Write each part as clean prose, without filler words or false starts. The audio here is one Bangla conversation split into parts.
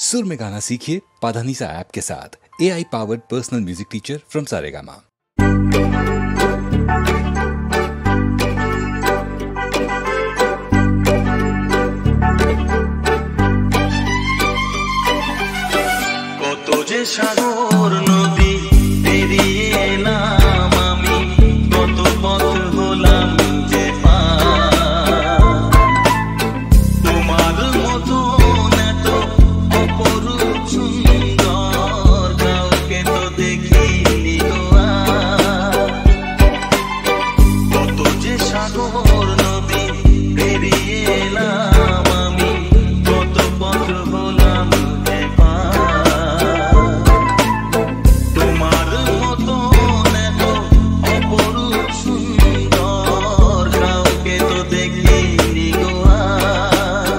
सुर में गाना सीखिए पाधानीसा ऐप के साथ। AI powered personal music teacher from Saregama. কত যে সাগর নদী পেরিয়ে এলাম আমি, কত পথ হলাম যে পার। তোমার মতো এত অপরূপ সুন্দর কাউকে তো দেখিনি গো আর। কত যে সাগর নদী পেরিয়ে এলাম আমি, কত পথ হলাম যে পার। তোমার মতো এত অপরূপ সুন্দর কাউকে তো দেখিনি গো আর।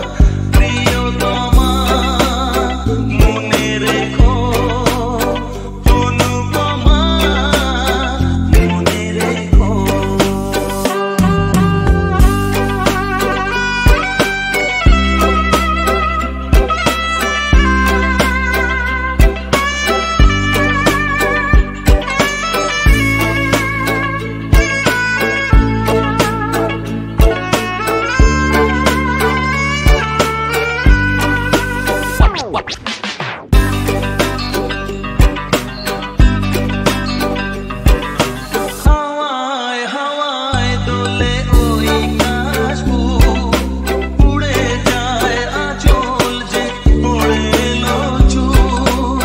প্রিয়তমা মনে রেখো, অনুপমা মনে রেখো। হাওয়ায় হাওয়ায় দোলে ওই কাশফুল, উড়ে যায় আঁচল যে ওড়ে এলো চুল।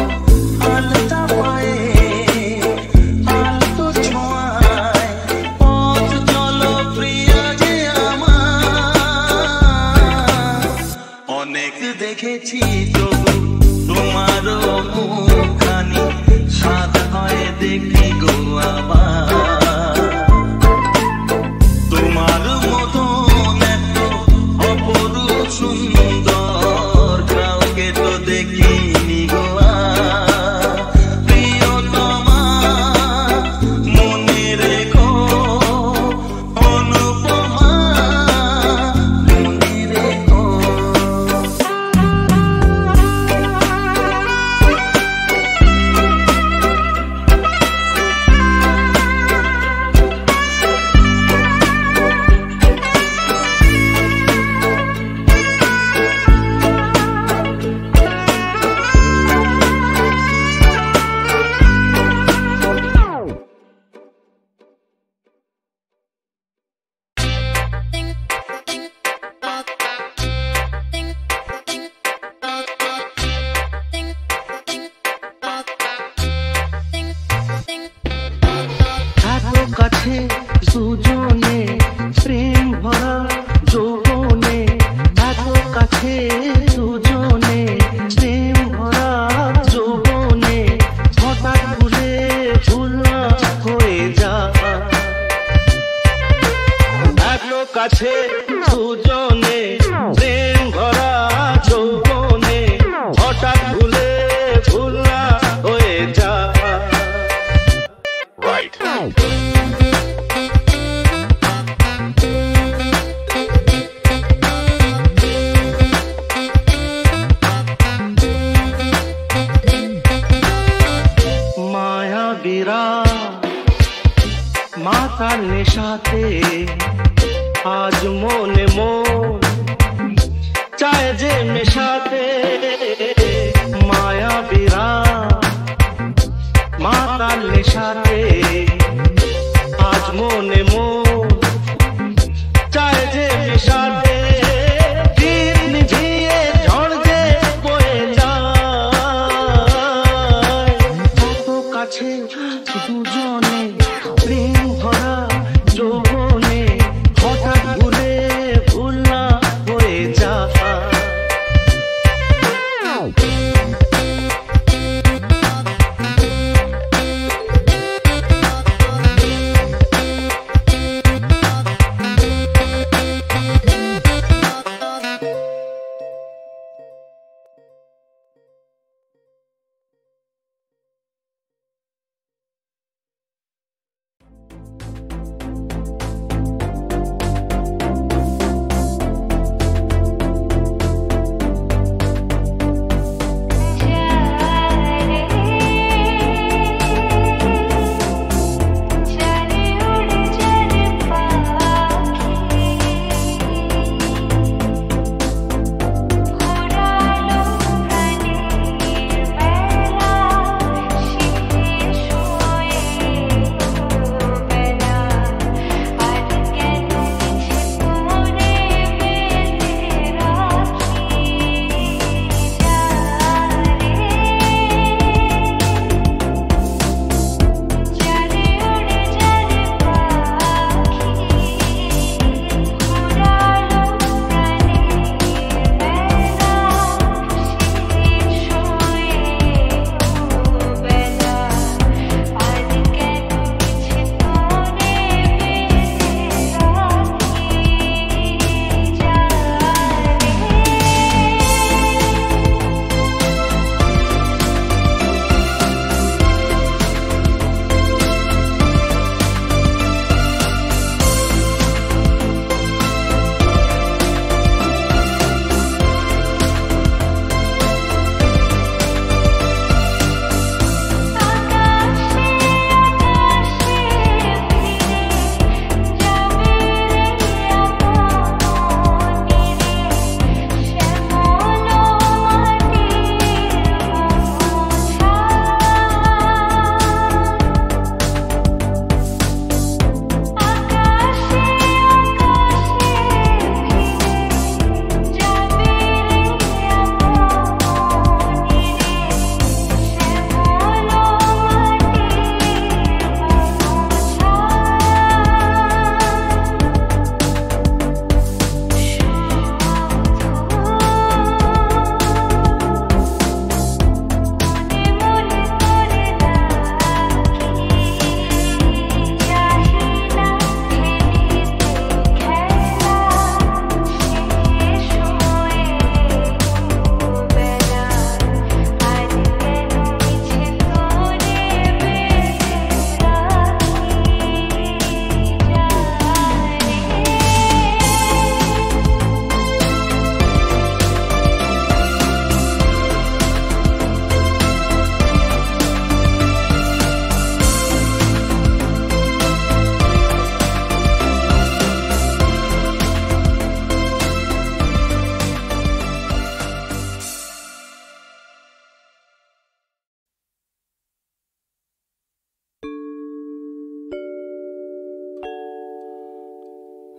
আলতা পায়ে আলতো ছোঁয়ায় পথ চলো প্রিয়া যে আমার। অনেক দেখেছি তবু তোমারও মুখখানি, স্বাদ হয় দেখি গো আবার। তোমার মতো এত অপরূপ সুন্দর কাউকে তো দেখিনি গো আর। প্রিয়তমা মনে রেখো, অনুপমা মনে রেখো। এত কাছে দুজনে প্রেম ভরা যৌবনে, এত কাছে দুজনে প্রেম ভরা যৌবনে, হঠাৎ ভুলে ভুল না হয়ে যা। এত কাছে দুজনে প্রেম ভরা যৌবনে, হঠাৎ ভুলে ভুল না হয়ে যা। মায়াবীরা মাতার নেশাতে আজ মনে মন চায় যে মেশাতে। মায়াবীরা মাতার নেশাতে আজ মনে মন চায় যে মেশাতে। তীর নিভিয়ে ঝড় যে বয়ে যায়, এত কাছে দুজনে প্রেম ভরা যৌবনে, হঠাৎ ভুলে ভুল না হয়ে যায়।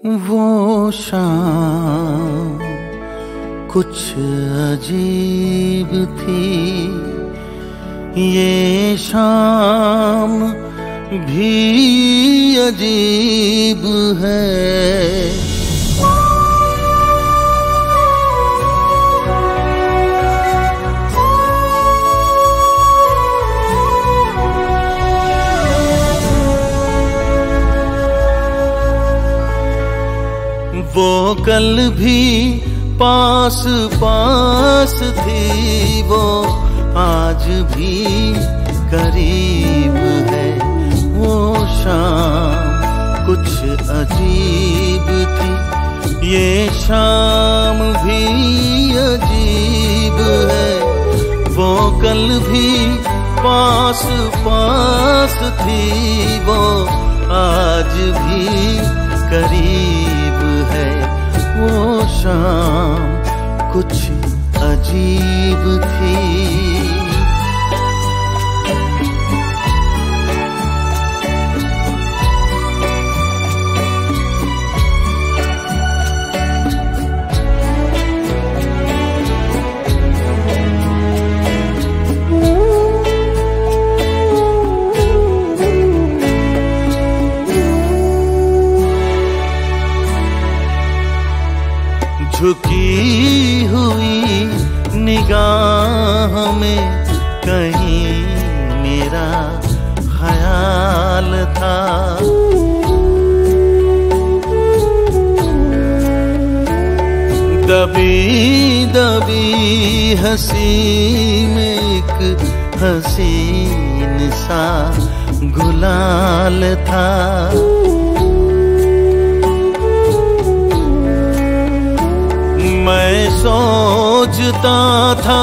वो शाम कुछ अजीब थी, ये शाम भी अजीब है। वो कल भी पास पास थी, वो आज भी करीब है। वो शाम कुछ अजीब थी, ये शाम भी अजीब है। वो कल भी पास पास थी, वो आज भी करीब है। वो शाम कुछ अजीब थी। झुकी हुई निगाह में कहीं मेरा ख्याल था। दबी दबी हंसी में एक हसीन सा गुलाल था। मैं सोचता था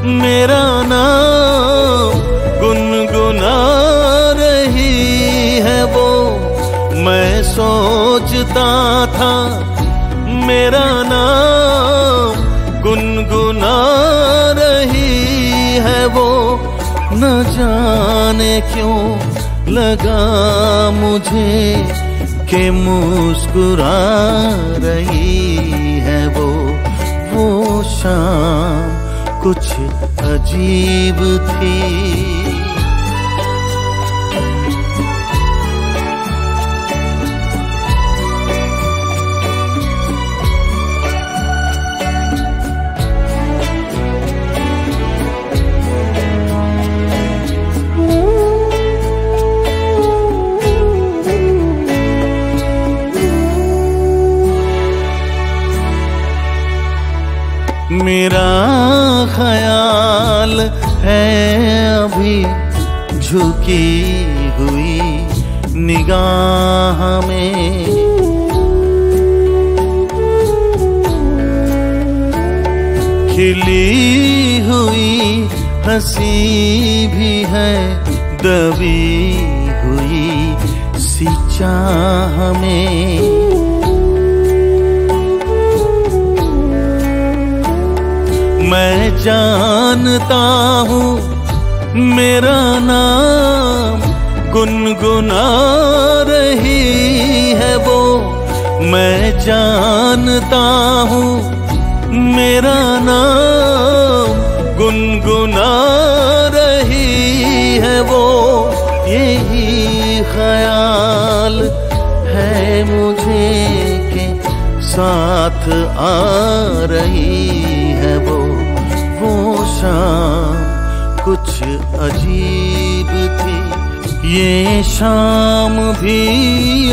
मेरा नाम गुनगुना रही है वो। मैं सोचता था मेरा नाम गुनगुना रही है वो। न जाने क्यों लगा मुझे कि मुस्कुरा रही है वो। वो शाम कुछ अजीब थी। मेरा ख्याल है अभी झुकी हुई निगाह में। खिली हुई हंसी भी है दबी हुई सी चाह में। मैं जानता हूँ मेरा नाम गुनगुना रही है वो। मैं जानता हूँ मेरा नाम गुनगुना रही है वो। यही ख्याल है मुझे के साथ आ रही है वो। वो शाम कुछ अजीब थी, ये शाम भी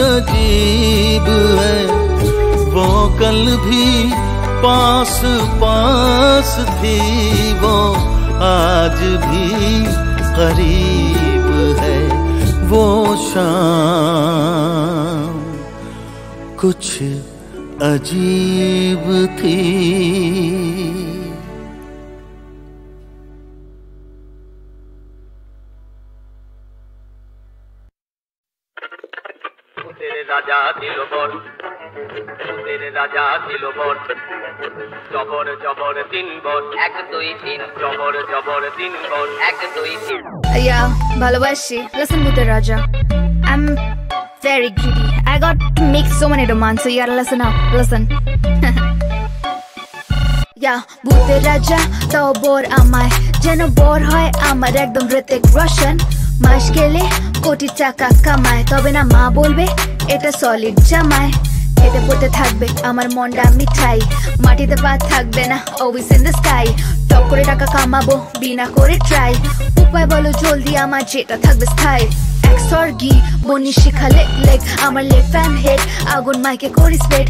अजीब है। वो कल भी पास पास थी, वो आज भी करीब है। वो शाम कुछ अजीब थी। तेरे राजा दिलो बोल, तेरे राजा दिलो बोल। जबर जबर दिन बोल, 1 2 3। जबर जबर दिन बोल, 1 2 3। Yeah, ভালোবাসি. Listen, Bhute Raja. I'm very greedy. I got to make so many demands, so you gotta listen up. Listen. Yeah, ভূতের রাজা তাও বোর আমায় যেন বোর হয় আমার একদম ঋতিক রোশন মাস গেলে কোটি টাকা কামায় তবে না মা বলবে এটা সলিড জামায় খেতে পড়তে থাকবে আমার মনটা মিঠাই মাটিতে পা থাকবে না always in the sky top করে টাকা কামাবো বিনা করে ট্রাই উপায় বলো জলদি আমার যেটা থাকবে স্থায়ী এক স্বর্গী বনি শিখালে লেগ আমার লেফট হ্যান্ড হেড আগুন মাইকে করি স্পেড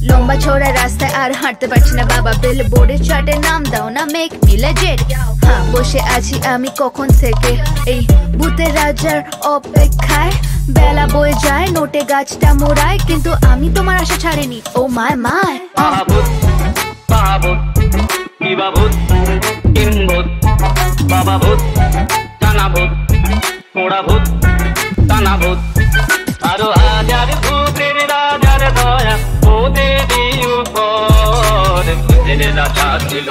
লম্বা চওড়া রাস্তায় আর হাঁটতে পারছি না বাবা বিল বোর্ডে চার্টে নাম দাও না মেক মি লেজেন্ড হ্যাঁ বসে আছি আমি কখন থেকে এই ভূতের রাজার অপেক্ষায় বেলা বয়ে যায় নোটে গাছটা মোড়ায় কিন্তু আমি তোমার আশা ছাড়িনি ও মায় মায় মহাভূত মহাভূত কিবা ভূত কিংভূত বাবা ভূত টানা ভূত মোড়া ভূত টানা ভূত আরো হাজার ভূতের রাজার দয়া ও দেবী উপর ভূতের রাজা ছিল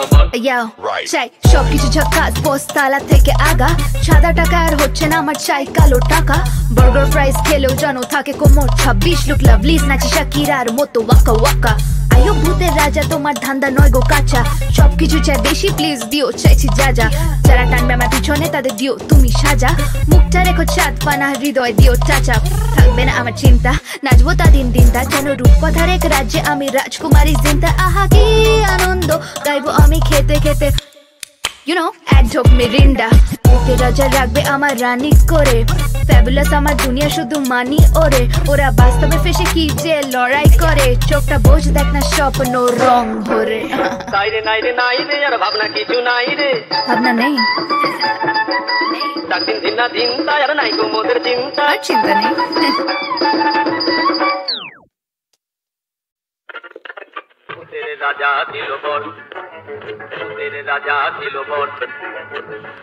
চাই সবকিছু ঝাক্কাস পোস্তালা থেকে আগা সাদা টাকা আর হচ্ছে না আমার চাই কালো টাকা বার্গার ফ্রাইস খেলেও জানো থাকে কোমর 26 লুক লাভলিস নাচি শাকিরার মতো ওয়াকা ওয়াকা আয়ো ভূতের রাজা তোমার ধান্দা নয় গো কাঁচা সবকিছু চাই বেশি প্লিজ দিও চাইছি যা যা যারা টানবে আমার পিছনে তাদের দিও তুমি সাজা মুখটা রেখো চাঁদ পানা হৃদয় দিও চাচা থাকবে না আমার চিন্তা নাচবো তা দিন দিন তা যেন রূপকথার এক রাজ্যে আমি রাজকুমারী জিন্তা আহা কি আনন্দ গাইবো আমি খেতে খেতে You know, এক ঢোক মিরিন্ডা ভূতের রাজা রাখবে আমার রানী করে ফ্যাবুলাস আমার দুনিয়া শুধু মানি ওরে ওরা বাস্তবে ফেসে কি যে লড়াই করে চোখটা বোঝ দেখ না স্বপ্ন রং ভরে নাই রে নাই রে নাই রে আর ভাবনা কিছু নাই রে ভাবনা নেই দিন দিন না দিন তাই আর নাই গো মোদের চিন্তা আর চিন্তা নেই ভূতের রাজা দিল বর ভূতের রাজা দিল বর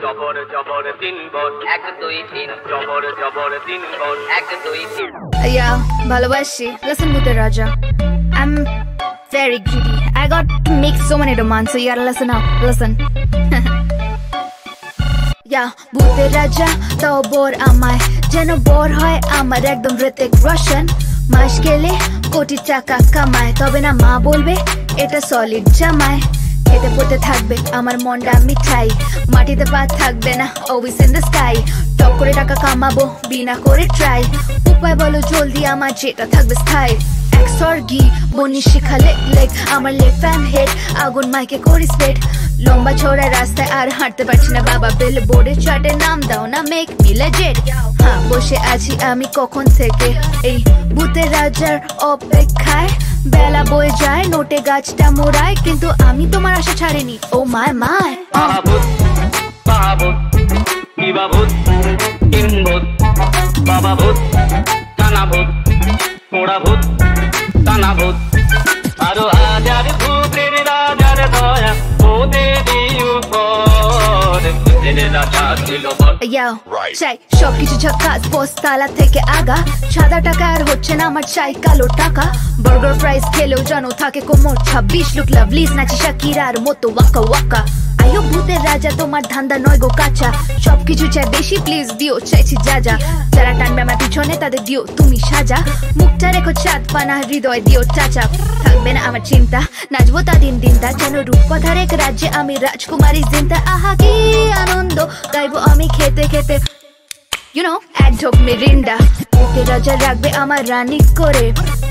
জবর জবর 3 বর 1 2 3 জবর জবর 3 বর 1 2 3 Yeah, ভালোবাসি listen ভূতের রাজা I'm very greedy I got to make so many demands so you gotta listen up listen Yeah, ভূতের রাজা তাও বোর আমায় যেন বোর হয় আমার একদম ঋতিক রোশন মাস গেলে কোটি টাকা কামায় তবে না মা বলবে এটা সলিড জামায় খেতে পড়তে থাকবে আমার মনটা মিঠাই মাটিতে পা থাকবে না always in the sky top করে টাকা কামাবো বিনা করে ট্রাই উপায় বলো জলদি আমার যেটা থাকবে স্থায়ী এক স্বর্গী বনি শিখালে লেগ আমার লেফট হ্যান্ড হেড আগুন মাইকে করি স্পেড লম্বা চওড়া রাস্তায় আর হাঁটতে পারছি না বাবা বিল বোর্ডে চার্টে নাম দাও না মেক মি লেজেন্ড হ্যাঁ বসে আছি আমি কখন থেকে এই ভূতের রাজার অপেক্ষায় বেলা বয়ে যায় নোটে গাছটা মোড়ায় কিন্তু আমি তোমার আশা ছাড়িনি ও মায় মায় মহাভূত মহাভূত কিবা ভূত কিংভূত বাবা ভূত টানা ভূত মোড়া ভূত টানা ভূত আরো হাজার ভূতের রাজার দয়া ও দেবী উপর ভূতের রাজা ছিল বর চাই সবকিছু ঝাক্কাস পোস্তালা থেকে আগা সাদা টাকা আর হচ্ছে না আমার চাই কালো টাকা বার্গার ফ্রাইস খেলেও জানো থাকে কোমর 26 লুক লাভলিস নাচি শাকিরার মতো ওয়াকা ওয়াকা আয়ো ভূতের রাজা তোমার ধান্দা নয় গো কাঁচা সবকিছু চাই বেশি প্লিজ দিও চাইছি যা যা যারা টানবে আমার পিছনে তাদের দিও তুমি সাজা মুখটা রেখো চাঁদ পানা হৃদয় দিও চাচা থাকবে না আমার চিন্তা নাচবো তা দিন দিন তা যেন রূপকথার এক রাজ্যে আমি রাজকুমারী জিন্তা আহা কি আনন্দ গাইবো আমি খেতে খেতে You know, এক ঢোক মিরিন্ডা ভূতের রাজা রাখবে আমার রানী করে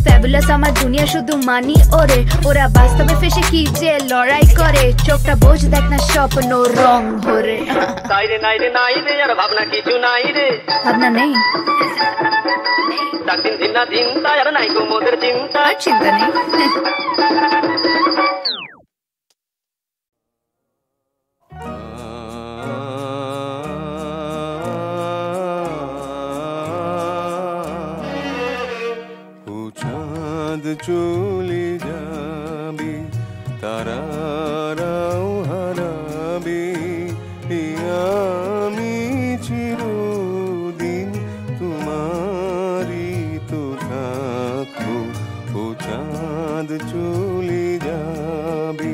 ফ্যাবুলাস আমার দুনিয়া শুধু মানি ওরে ওরা বাস্তবে ফেসে কি যে লড়াই করে চোখটা বোঝ দেখ না স্বপ্ন রং ভরে নাই রে নাই রে নাই রে আর ভাবনা কিছু নাই রে ভাবনা নেই দিন দিন না দিন তাই আর নাই গো মোদের চিন্তা আর চিন্তা নেই চলে যাবে তারারাও হারাবে আমি চিরদিন তোমারই তো থাকবো ও চাঁদ চলে যাবে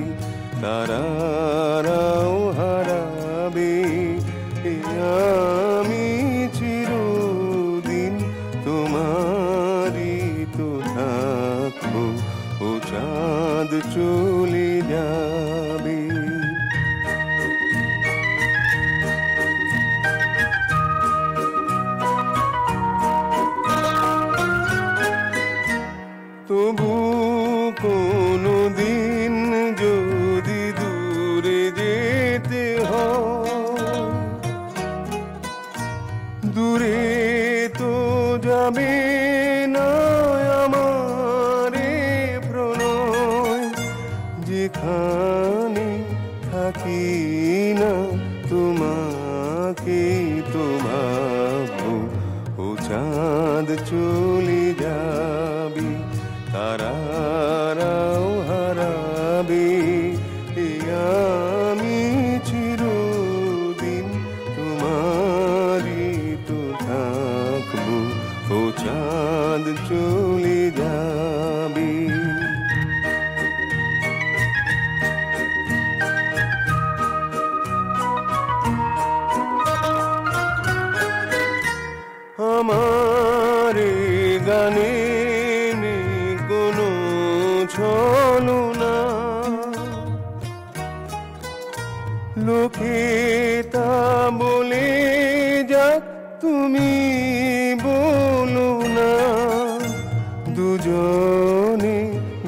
তারারাও হারাবে আমি চিরদিন তোমারই তো যেতে হয় দূরে তো যাবে না আমার প্রণয় যেখানে থাকি না তোমাকে তো ভাবো ও চাঁদ চলে যাবে তারারাও হারাবে আমি চিরদিন তোমারই তো থাকবো ও চাঁদ চলে যাবে আমার গানে নেই কোনো ছলনা লোকে তা বলে যাক তুমি বলো না দুজনে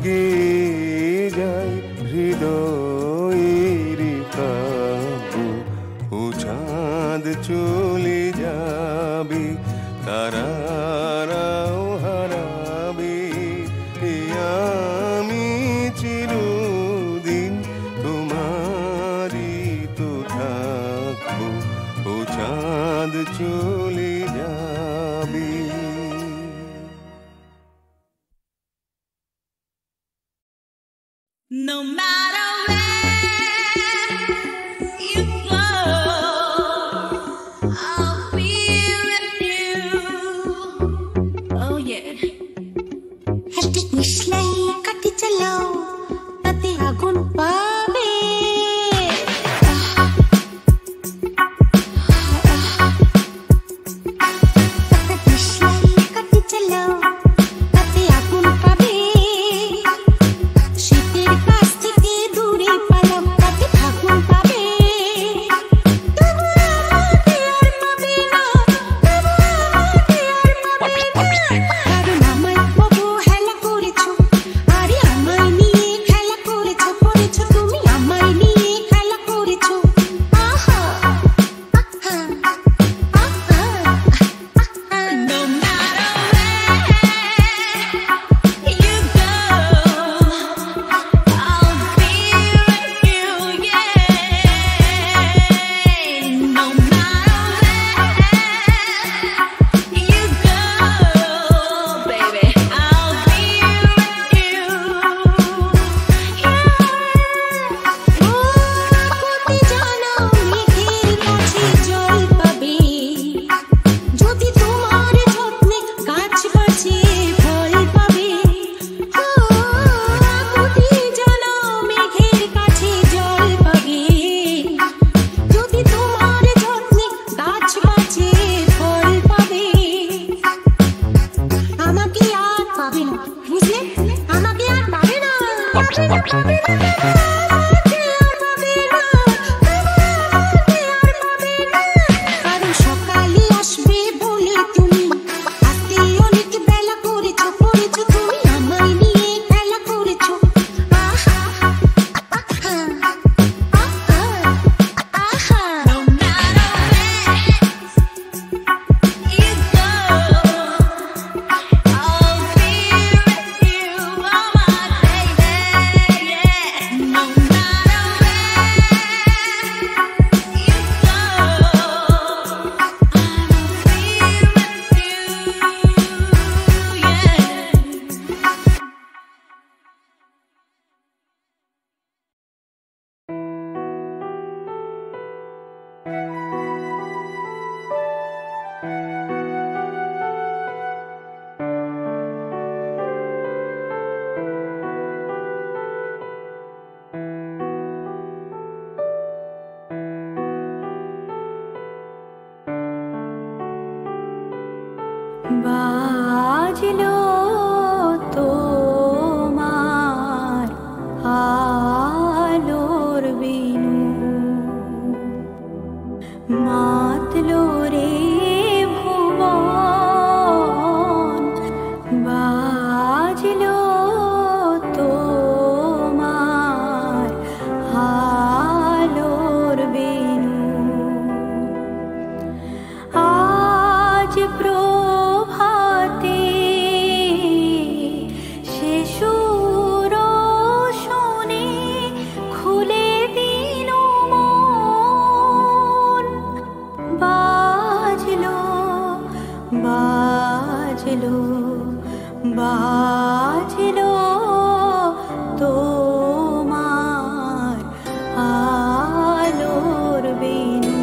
গেয়ে যায় হৃদয়ের কাব্য ও চাঁদ চলে যাবে তারারাও হারাবে আমি চিরদিন তোমারই তো থাকবো ও চাঁদ চলে যাবে No matter where you go, I'll be with you. Oh yeah. Hashtag mislay kati chalao, tate agun pabe. Hashtag mislay kati chalao, tate agun pabe. শীতের কাছ থেকে দূরে পালাও তাতে আগুন পাবে তবু আমাকে আর পাবে না তবু আমাকে আর পাবে না কারণ আমায় অবহেলা করেছো আরে আমায় নিয়ে খেলা করেছো করেছো তুমি আমায় নিয়ে খেলা করেছো আহা আহা আহা No matter where you go I'll be with you, yeah. No matter where you go, baby, I'll be with you, yeah. কোটি জানো মেঘের কাছে জল পাবে যদি তোমার যত্নে গাছ বাঁচে ফল পাবে কোটি জানো মেঘের কাছে জল পাবে যদি তোমার যত্নে গাছ বাঁচে ফল পাবে আমাকে আর পাবে না বুঝলে আমাকে আর পাবে না আমাকে আর পাবে না কারণ সকালে আসবে বলে তুমি আসতে অনেক বেলা করেছো করেছো তুমি আমায় নিয়ে খেলা করেছো আহা আহা আহা আহা No matter where you go I'll be with you oh my baby yeah No matter where you go বাজলো তোমার আলোর বিনু মাতলো রে ভুবন বাজলো তোমার আলোর আলো বাজলো তোমার আলোর বেনু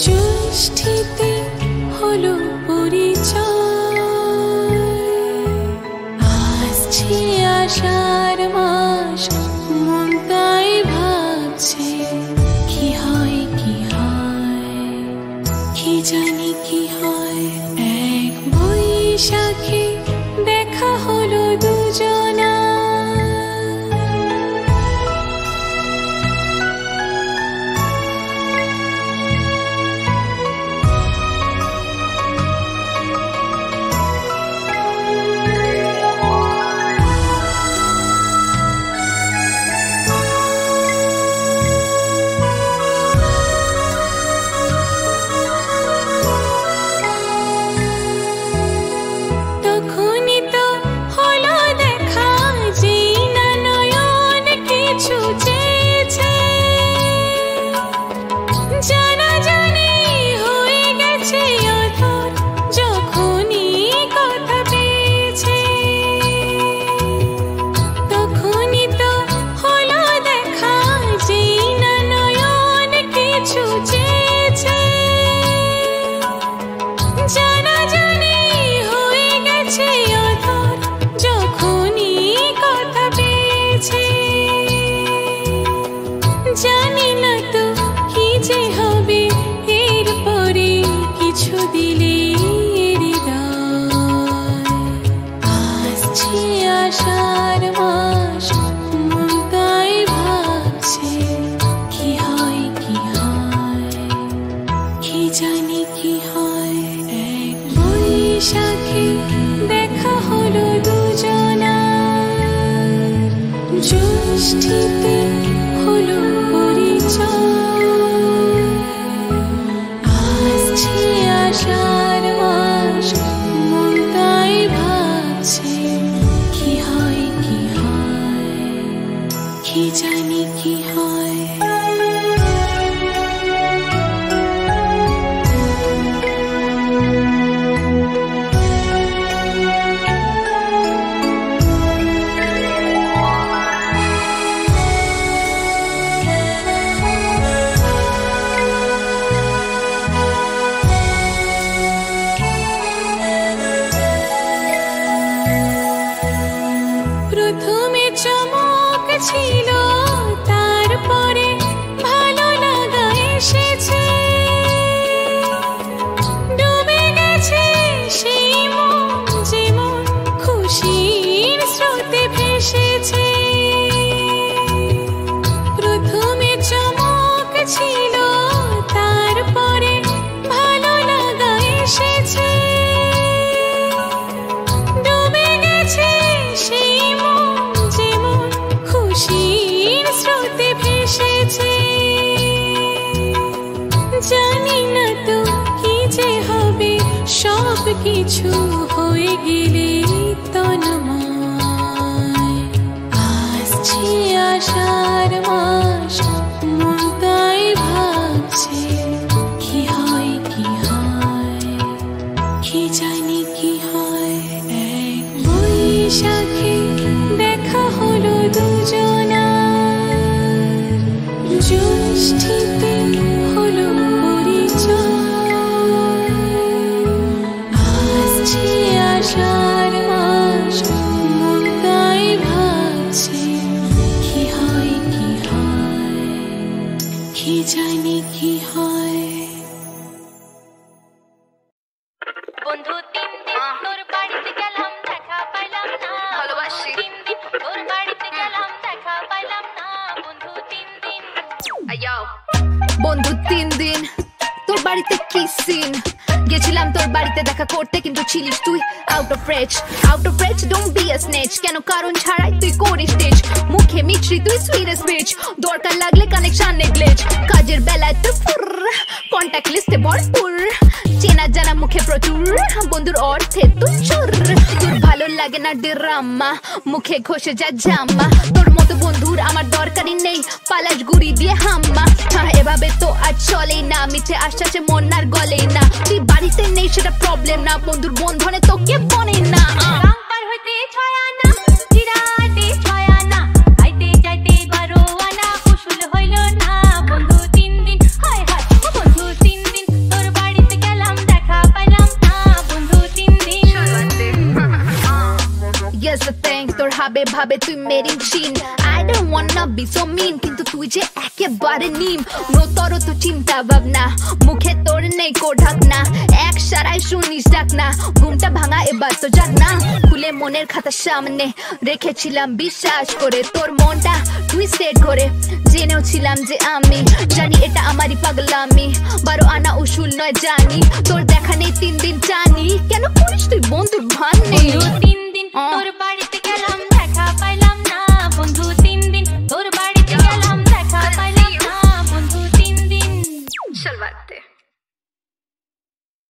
জ্যৈষ্ঠীতে হলো পরিচয়, আসছে আষাঢ় মাস, মন তাই ভাবছে কি হয় কি হয়, কি জানি কি হয়। এক বৈশাখে দেখা হলো দুজনা, জ্যৈষ্ঠীতে হলো পরিচয়, আসছে আষাঢ় মাস, মন তাই ভাবছে কি হয় কি হয়, কি জানি কি হয়। প্রথমে চমক ছিল, তারপরে ভালো লাগা এসেছে, ডুবে গেছে সেই মন যেমন খুশির স্রোতে ভেসেছে। প্রথমে চমক ছিল, তারপরে ভালো লাগা এসেছে, ডুবে গেছে সেই মন যেমন খুশির স্রোতে ভেসেছে। জানি না তো কি যে হবে, সব কিছু হয়ে গেলে তন্ময়। আসছে আষাঢ় মাস, মন তাই ভাবছে কি হয় কি হয়, কি জানি কি হয়। এক বৈশাখে দেখা হলো দুজনার, জ্যৈষ্ঠীতে হলো পরিচয়, আসছে আষাঢ় মাস, মন তাই ভাবছে কি হয় কি হয়, কি জানি কি হয়। বন্ধু 3 দিন তোর বাড়িতে গেলাম, দেখা পাইলাম না, ভালোবাসি 3 দিন তোর বাড়িতে গেলাম, দেখা পাইলাম না, বন্ধু 3 দিন। বন্ধু 3 দিন তোর বাড়িতে কি সিন, গেছিলাম তোর বাড়িতে দেখা করতে, কিন্তু ছিলিস তুই out of range. Out of range, don't be a snatch, কেন কারণ ছাড়াই তুই করিস স্টেজ। মুখে মিছরি তুই সুইটেস্ট বিচ, দরকার লাগলে কানেকশন নেগলেজ। কাজের বেলায় তুই ফুর, কন্টাক্ট লিস্টে ভরপুর, চেনা জানা মুখে প্রচুর, বন্ধুর অর্থে তুই চোর। তোর ভালো লাগে না ড্রামা, মুখে ঘষে যা জামা, তোর মতো বন্ধুর আমার দরকারই নেই, পালাস গুড়ি দিয়ে হাম্মা। এভাবে তো আর চলেই না, মিঠে আশ্বাসে মন আর গলেই না। তুই বাড়িতে নেই সেটা প্রবলেম না, বন্ধুর বন্ধনে তোকে বনে না। পার হইতে 6 আনা, চিরাতে 6 আনা, আইতে যাইতে 12 আনা, উসুল হইল না, বন্ধু 3 দিন। হায় হায় বন্ধু 3 দিন তোর বাড়িতে গেলাম, দেখা পাইলাম না, বন্ধু 3 দিন। Yes I think তোর হবে ভাবে তুই মেরিং চিন, I don't wanna be so mean, কিন্তু তুই যে একেবারে নিম। তোর তো চিন্তা ভাবনা, মুখে তোর নেই কো ঢাকনা, এক সারাই শুনিস ডাকনা, ঘুমটা ভাঙা এবার তো যাক না। খুলে মনের খাতা সামনে রেখেছিলাম বিশ্বাস করে, তোর মনটা তুই সেট করে, জেনেও ছিলাম যে আমি জানি এটা আমারই পাগলামি। 12 আনা উসুল নয় জানি, তোর দেখা নেই 3 দিন টানি, কেন